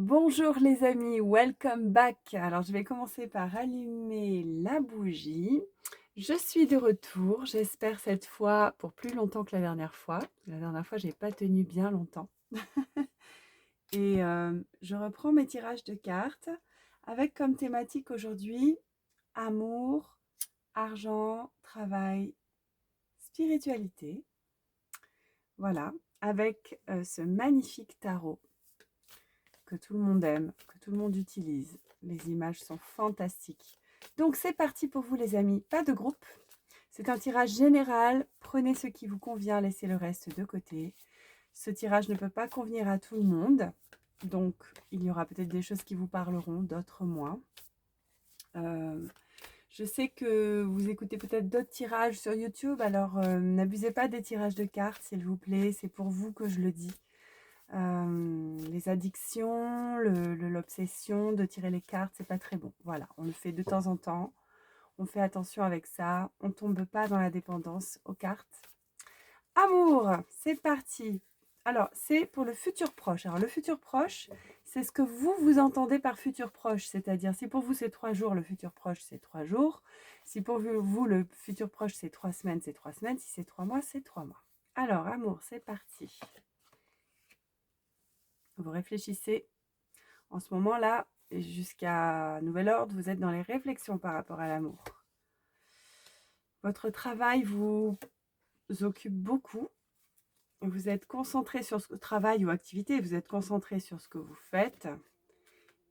Bonjour les amis, welcome back. Alors je vais commencer par allumer la bougie. Je suis de retour, j'espère cette fois pour plus longtemps que la dernière fois. La dernière fois, j'ai pas tenu bien longtemps. Et je reprends mes tirages de cartes avec comme thématique aujourd'hui amour, argent, travail, spiritualité. Voilà, avec ce magnifique tarot que tout le monde aime, que tout le monde utilise. Les images sont fantastiques. Donc c'est parti pour vous les amis, pas de groupe. C'est un tirage général, prenez ce qui vous convient, laissez le reste de côté. Ce tirage ne peut pas convenir à tout le monde, donc il y aura peut-être des choses qui vous parleront, d'autres moins. Je sais que vous écoutez peut-être d'autres tirages sur YouTube, alors n'abusez pas des tirages de cartes s'il vous plaît, c'est pour vous que je le dis. Les addictions, l'obsession de tirer les cartes, c'est pas très bon. Voilà, on le fait de temps en temps. On fait attention avec ça. On tombe pas dans la dépendance aux cartes. Amour, c'est parti. Alors, c'est pour le futur proche. Alors, le futur proche, c'est ce que vous entendez par futur proche. C'est-à-dire, si pour vous, c'est 3 jours, le futur proche, c'est 3 jours. Si pour vous, le futur proche, c'est 3 semaines, c'est 3 semaines. Si c'est 3 mois, c'est 3 mois. Alors, amour, c'est parti. Vous réfléchissez. En ce moment-là, jusqu'à nouvel ordre, vous êtes dans les réflexions par rapport à l'amour. Votre travail vous occupe beaucoup. Vous êtes concentré sur ce travail ou activité, vous êtes concentré sur ce que vous faites.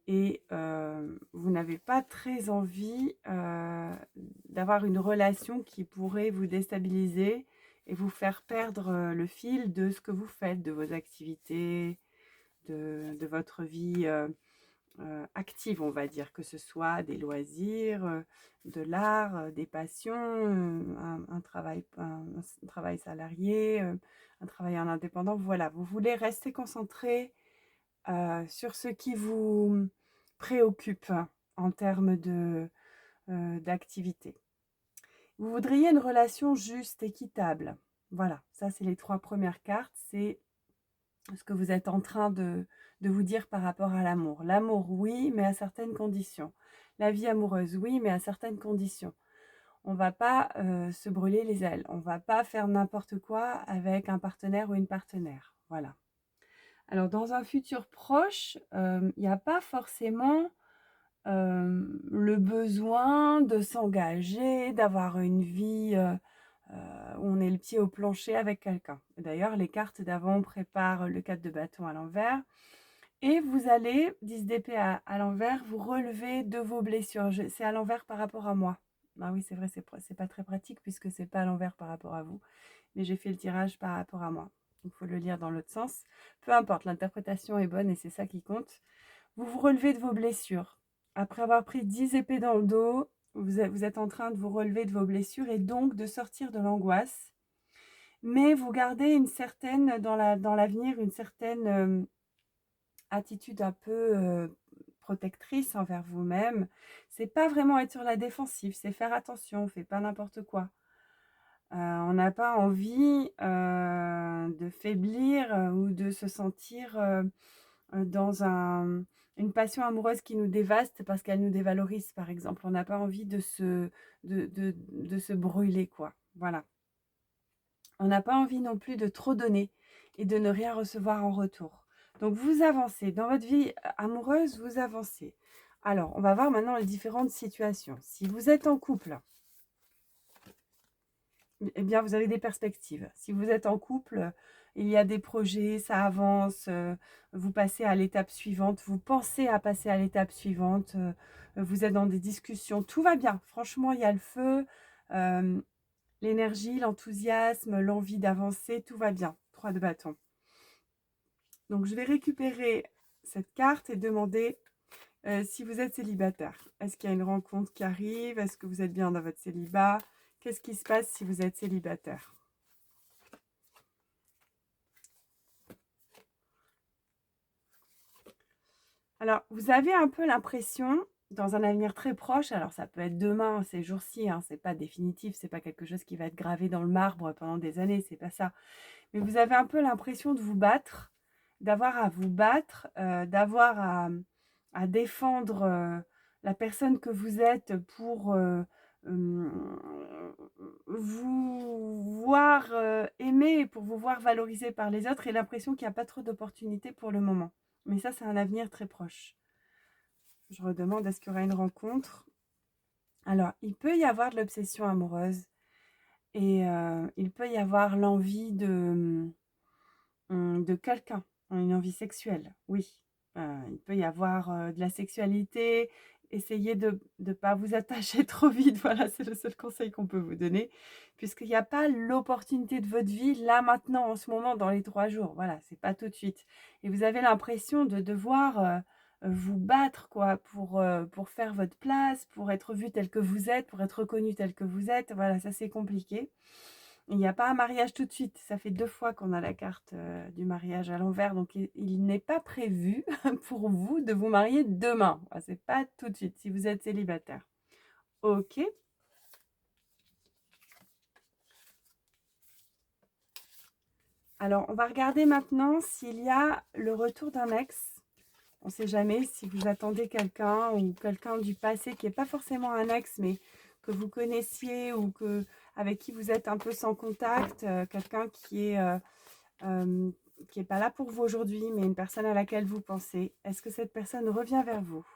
Et vous n'avez pas très envie d'avoir une relation qui pourrait vous déstabiliser et vous faire perdre le fil de ce que vous faites, de vos activités, de votre vie active, on va dire, que ce soit des loisirs, de l'art, des passions, un travail salarié, un travail en indépendant. Voilà, vous voulez rester concentré sur ce qui vous préoccupe en termes d'activité. Vous voudriez une relation juste, équitable. Voilà, ça c'est les 3 premières cartes, c'est ce que vous êtes en train de vous dire par rapport à l'amour. L'amour, oui, mais à certaines conditions. La vie amoureuse, oui, mais à certaines conditions. On ne va pas se brûler les ailes. On ne va pas faire n'importe quoi avec un partenaire ou une partenaire. Voilà. Alors, dans un futur proche, il n'y a pas forcément le besoin de s'engager, d'avoir une vie où on est le pied au plancher avec quelqu'un. D'ailleurs, les cartes d'avant préparent le 4 de bâton à l'envers. Et vous allez, 10 d'épée à l'envers, vous relever de vos blessures. C'est à l'envers par rapport à moi. Ah oui, c'est vrai, c'est pas très pratique puisque c'est pas à l'envers par rapport à vous. Mais j'ai fait le tirage par rapport à moi. Il faut le lire dans l'autre sens. Peu importe, l'interprétation est bonne et c'est ça qui compte. Vous vous relevez de vos blessures. Après avoir pris 10 épées dans le dos, vous êtes en train de vous relever de vos blessures et donc de sortir de l'angoisse. Mais vous gardez une certaine, dans l'avenir, une certaine attitude un peu protectrice envers vous-même. C'est pas vraiment être sur la défensive, c'est faire attention, on fait pas n'importe quoi. On n'a pas envie de faiblir ou de se sentir dans une passion amoureuse qui nous dévaste parce qu'elle nous dévalorise, par exemple. On n'a pas envie de se brûler, quoi. Voilà. On n'a pas envie non plus de trop donner et de ne rien recevoir en retour. Donc, vous avancez. Dans votre vie amoureuse, vous avancez. Alors, on va voir maintenant les différentes situations. Si vous êtes en couple, eh bien, vous avez des perspectives. Si vous êtes en couple, il y a des projets, ça avance, vous passez à l'étape suivante, vous pensez à passer à l'étape suivante, vous êtes dans des discussions, tout va bien. Franchement, il y a le feu, l'énergie, l'enthousiasme, l'envie d'avancer, tout va bien. 3 de bâton. Donc, je vais récupérer cette carte et demander si vous êtes célibataire. Est-ce qu'il y a une rencontre qui arrive? Est-ce que vous êtes bien dans votre célibat? Qu'est-ce qui se passe si vous êtes célibataire? Alors, vous avez un peu l'impression, dans un avenir très proche, alors ça peut être demain, ces jours-ci, hein, c'est pas définitif, c'est pas quelque chose qui va être gravé dans le marbre pendant des années, c'est pas ça. Mais vous avez un peu l'impression de vous battre d'avoir à vous battre, d'avoir à défendre la personne que vous êtes pour vous voir aimer, pour vous voir valorisé par les autres et l'impression qu'il n'y a pas trop d'opportunités pour le moment. Mais ça, c'est un avenir très proche. Je redemande, est-ce qu'il y aura une rencontre? Alors, il peut y avoir de l'obsession amoureuse et il peut y avoir l'envie de quelqu'un, une envie sexuelle, oui. Il peut y avoir de la sexualité. Essayez de ne pas vous attacher trop vite, voilà, c'est le seul conseil qu'on peut vous donner, puisqu'il n'y a pas l'opportunité de votre vie là, maintenant, en ce moment, dans les 3 jours. Voilà, c'est pas tout de suite. Et vous avez l'impression de devoir vous battre, quoi, pour faire votre place, pour être vu tel que vous êtes, pour être reconnu tel que vous êtes. Voilà, ça c'est compliqué. Il n'y a pas un mariage tout de suite. Ça fait 2 fois qu'on a la carte du mariage à l'envers. Donc, il n'est pas prévu pour vous de vous marier demain. C'est pas tout de suite si vous êtes célibataire. Ok. Alors, on va regarder maintenant s'il y a le retour d'un ex. On ne sait jamais si vous attendez quelqu'un ou quelqu'un du passé qui n'est pas forcément un ex, mais que vous connaissiez ou avec qui vous êtes un peu sans contact. Quelqu'un qui est pas là pour vous aujourd'hui, mais une personne à laquelle vous pensez. Est-ce que cette personne revient vers vous?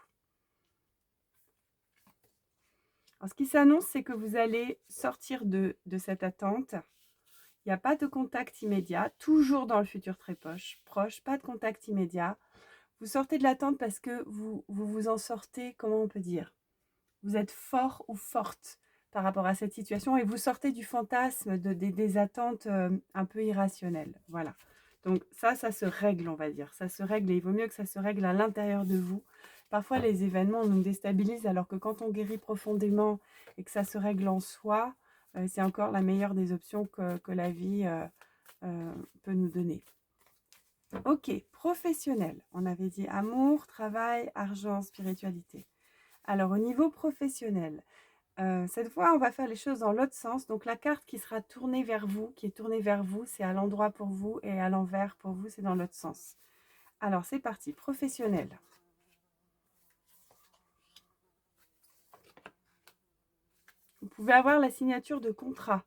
Alors, ce qui s'annonce, c'est que vous allez sortir de cette attente. Il n'y a pas de contact immédiat, toujours dans le futur très proche, pas de contact immédiat. Vous sortez de l'attente parce que vous en sortez, comment on peut dire? Vous êtes fort ou forte par rapport à cette situation et vous sortez du fantasme des attentes un peu irrationnelles. Voilà. Donc ça se règle, on va dire. Ça se règle et il vaut mieux que ça se règle à l'intérieur de vous. Parfois, les événements nous déstabilisent alors que quand on guérit profondément et que ça se règle en soi, c'est encore la meilleure des options que la vie peut nous donner. Ok, professionnel. On avait dit amour, travail, argent, spiritualité. Alors, au niveau professionnel, cette fois, on va faire les choses dans l'autre sens. Donc, la carte qui sera tournée vers vous, qui est tournée vers vous, c'est à l'endroit pour vous et à l'envers pour vous, c'est dans l'autre sens. Alors, c'est parti. Professionnel. Vous pouvez avoir la signature de contrat,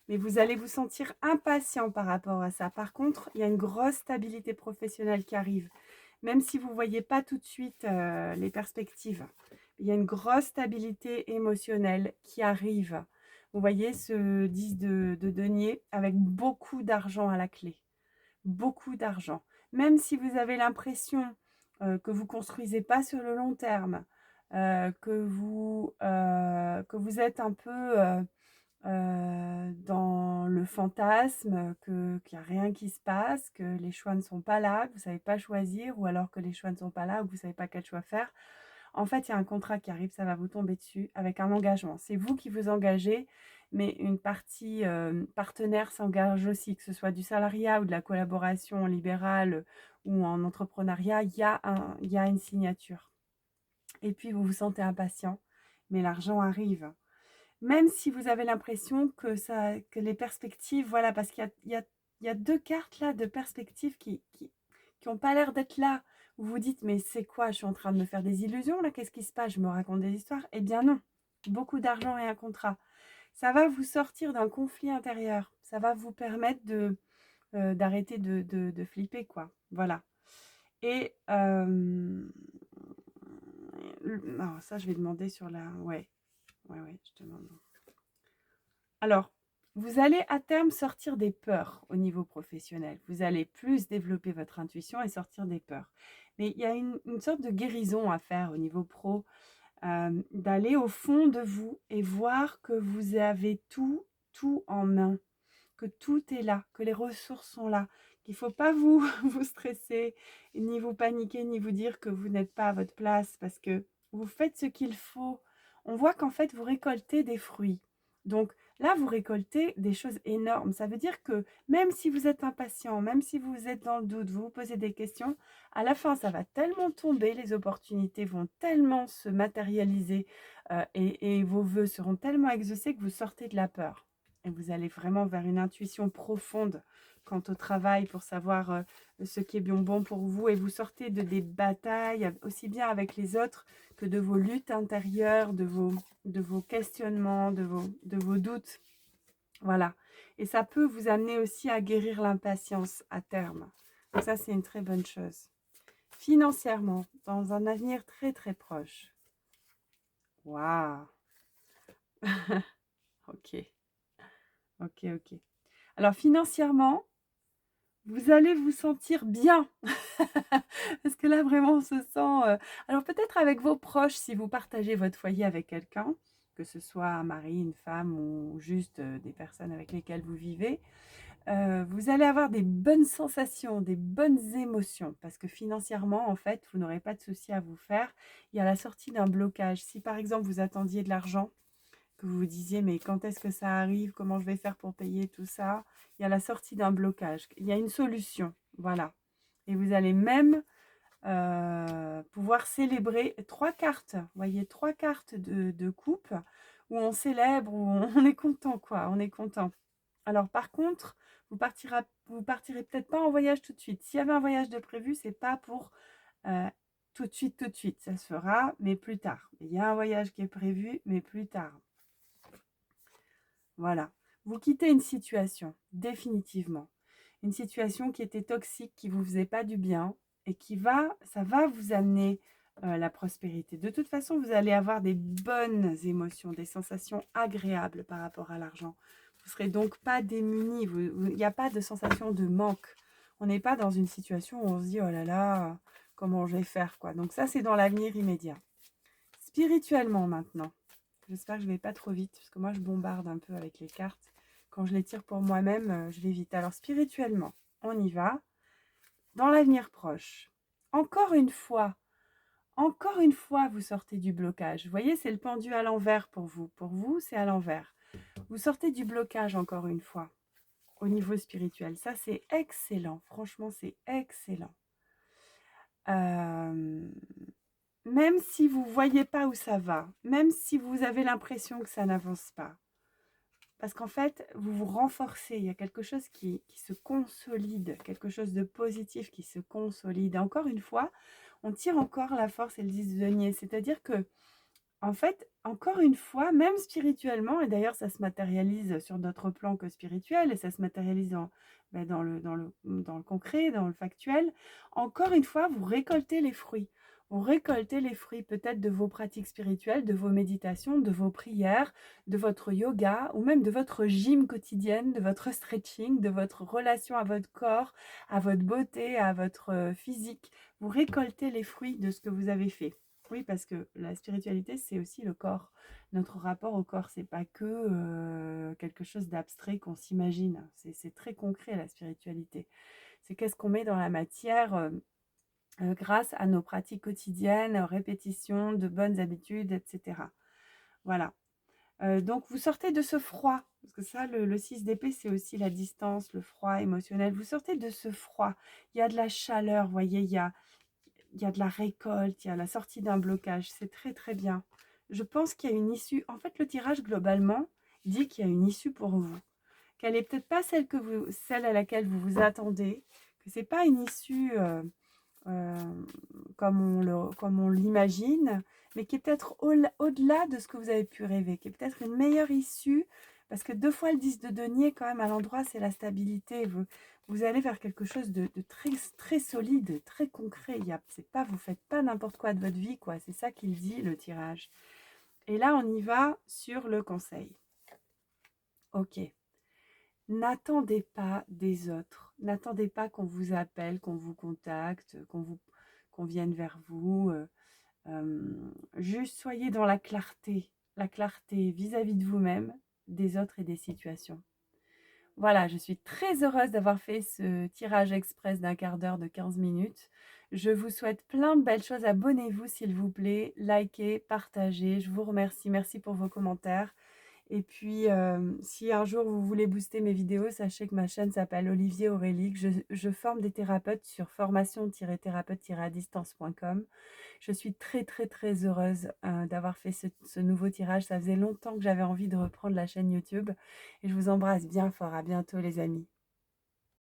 mais vous allez vous sentir impatient par rapport à ça. Par contre, il y a une grosse stabilité professionnelle qui arrive. Même si vous ne voyez pas tout de suite les perspectives, il y a une grosse stabilité émotionnelle qui arrive. Vous voyez ce 10 de denier avec beaucoup d'argent à la clé. Beaucoup d'argent. Même si vous avez l'impression que vous ne construisez pas sur le long terme, que vous êtes un peu dans le fantasme, qu'il n'y a rien qui se passe, que les choix ne sont pas là, que vous ne savez pas choisir, ou alors que les choix ne sont pas là, ou que vous ne savez pas quel choix faire. En fait, il y a un contrat qui arrive, ça va vous tomber dessus avec un engagement. C'est vous qui vous engagez, mais une partie partenaire s'engage aussi, que ce soit du salariat ou de la collaboration libérale ou en entrepreneuriat, il y a une signature. Et puis, vous vous sentez impatient, mais l'argent arrive. Même si vous avez l'impression que les perspectives, voilà, parce qu'il y a 2 cartes là de perspectives qui ont pas l'air d'être là. Vous vous dites, mais c'est quoi? Je suis en train de me faire des illusions là? Qu'est-ce qui se passe? Je me raconte des histoires? Eh bien non, beaucoup d'argent et un contrat. Ça va vous sortir d'un conflit intérieur. Ça va vous permettre d'arrêter de flipper, quoi. Voilà. Et non, ça, je vais demander sur la... Ouais, je demande. Alors, vous allez à terme sortir des peurs au niveau professionnel. Vous allez plus développer votre intuition et sortir des peurs. Mais il y a une sorte de guérison à faire au niveau pro, d'aller au fond de vous et voir que vous avez tout en main, que tout est là, que les ressources sont là, qu'il ne faut pas vous stresser, ni vous paniquer, ni vous dire que vous n'êtes pas à votre place parce que vous faites ce qu'il faut. On voit qu'en fait, vous récoltez des fruits. Donc là, vous récoltez des choses énormes. Ça veut dire que même si vous êtes impatient, même si vous êtes dans le doute, vous vous posez des questions, à la fin, ça va tellement tomber, les opportunités vont tellement se matérialiser et vos vœux seront tellement exaucés que vous sortez de la peur. Et vous allez vraiment vers une intuition profonde quant au travail pour savoir ce qui est bien bon pour vous et vous sortez de des batailles aussi bien avec les autres que de vos luttes intérieures, de vos questionnements, de vos doutes. Voilà. Et ça peut vous amener aussi à guérir l'impatience à terme. Donc ça, c'est une très bonne chose. Financièrement, dans un avenir très très proche. Waouh. Ok, ok, ok. Alors financièrement, vous allez vous sentir bien. Parce que là, vraiment, on se sent... Alors peut-être avec vos proches, si vous partagez votre foyer avec quelqu'un, que ce soit un mari, une femme ou juste des personnes avec lesquelles vous vivez, vous allez avoir des bonnes sensations, des bonnes émotions. Parce que financièrement, en fait, vous n'aurez pas de soucis à vous faire. Il y a la sortie d'un blocage. Si par exemple, vous attendiez de l'argent, que vous vous disiez, mais quand est-ce que ça arrive? Comment je vais faire pour payer tout ça? Il y a la sortie d'un blocage. Il y a une solution. Voilà. Et vous allez même pouvoir célébrer 3 cartes. Vous voyez, 3 cartes de coupe où on célèbre, où on est content, quoi. On est content. Alors, par contre, vous partirez peut-être pas en voyage tout de suite. S'il y avait un voyage de prévu, c'est pas pour tout de suite, tout de suite. Ça se fera, mais plus tard. Il y a un voyage qui est prévu, mais plus tard. Voilà. Vous quittez une situation, définitivement. Une situation qui était toxique, qui ne vous faisait pas du bien et ça va vous amener la prospérité. De toute façon, vous allez avoir des bonnes émotions, des sensations agréables par rapport à l'argent. Vous ne serez donc pas démunis. Il n'y a pas de sensation de manque. On n'est pas dans une situation où on se dit « Oh là là, comment je vais faire ?» quoi. Donc ça, c'est dans l'avenir immédiat. Spirituellement maintenant. J'espère que je ne vais pas trop vite, parce que moi, je bombarde un peu avec les cartes. Quand je les tire pour moi-même, je vais vite. Alors, spirituellement, on y va. Dans l'avenir proche, encore une fois, vous sortez du blocage. Vous voyez, c'est le pendu à l'envers pour vous. Pour vous, c'est à l'envers. Vous sortez du blocage encore une fois, au niveau spirituel. Ça, c'est excellent. Franchement, c'est excellent. Même si vous ne voyez pas où ça va, même si vous avez l'impression que ça n'avance pas, parce qu'en fait, vous vous renforcez, il y a quelque chose qui se consolide, quelque chose de positif qui se consolide. Et encore une fois, on tire encore la force et le 10 de denier, c'est-à-dire que, en fait, encore une fois, même spirituellement, et d'ailleurs ça se matérialise sur d'autres plans que spirituels, et ça se matérialise dans le concret, dans le factuel, encore une fois, vous récoltez les fruits. Vous récoltez les fruits peut-être de vos pratiques spirituelles, de vos méditations, de vos prières, de votre yoga ou même de votre gym quotidienne, de votre stretching, de votre relation à votre corps, à votre beauté, à votre physique. Vous récoltez les fruits de ce que vous avez fait. Oui, parce que la spiritualité, c'est aussi le corps. Notre rapport au corps, c'est pas que quelque chose d'abstrait qu'on s'imagine. C'est très concret, la spiritualité. C'est qu'est-ce qu'on met dans la matière grâce à nos pratiques quotidiennes, répétitions, de bonnes habitudes, etc. Voilà. Donc, vous sortez de ce froid, parce que ça, le 6 d'épée, c'est aussi la distance, le froid émotionnel. Vous sortez de ce froid. Il y a de la chaleur, vous voyez, il y a de la récolte, il y a la sortie d'un blocage. C'est très, très bien. Je pense qu'il y a une issue. En fait, le tirage, globalement, dit qu'il y a une issue pour vous. Qu'elle n'est peut-être pas celle à laquelle vous vous attendez, que ce n'est pas une issue comme on l'imagine, mais qui est peut-être au-delà de ce que vous avez pu rêver, qui est peut-être une meilleure issue, parce que 2 fois le 10 de denier, quand même, à l'endroit, c'est la stabilité. Vous allez vers quelque chose de très, très solide, très concret. Vous ne faites pas n'importe quoi de votre vie, quoi. C'est ça qu'il dit, le tirage. Et là, on y va sur le conseil. Ok. N'attendez pas des autres. N'attendez pas qu'on vous appelle, qu'on vous contacte, qu'on vienne vers vous. Juste soyez dans la clarté vis-à-vis de vous-même, des autres et des situations. Voilà, je suis très heureuse d'avoir fait ce tirage express d'un quart d'heure de 15 minutes. Je vous souhaite plein de belles choses. Abonnez-vous s'il vous plaît, likez, partagez. Je vous remercie. Merci pour vos commentaires. Et puis, si un jour vous voulez booster mes vidéos, sachez que ma chaîne s'appelle Olivier Aurélie. Je forme des thérapeutes sur formation-thérapeute-à-distance.com. Je suis très, très, très heureuse d'avoir fait ce nouveau tirage. Ça faisait longtemps que j'avais envie de reprendre la chaîne YouTube. Et je vous embrasse bien fort. À bientôt les amis.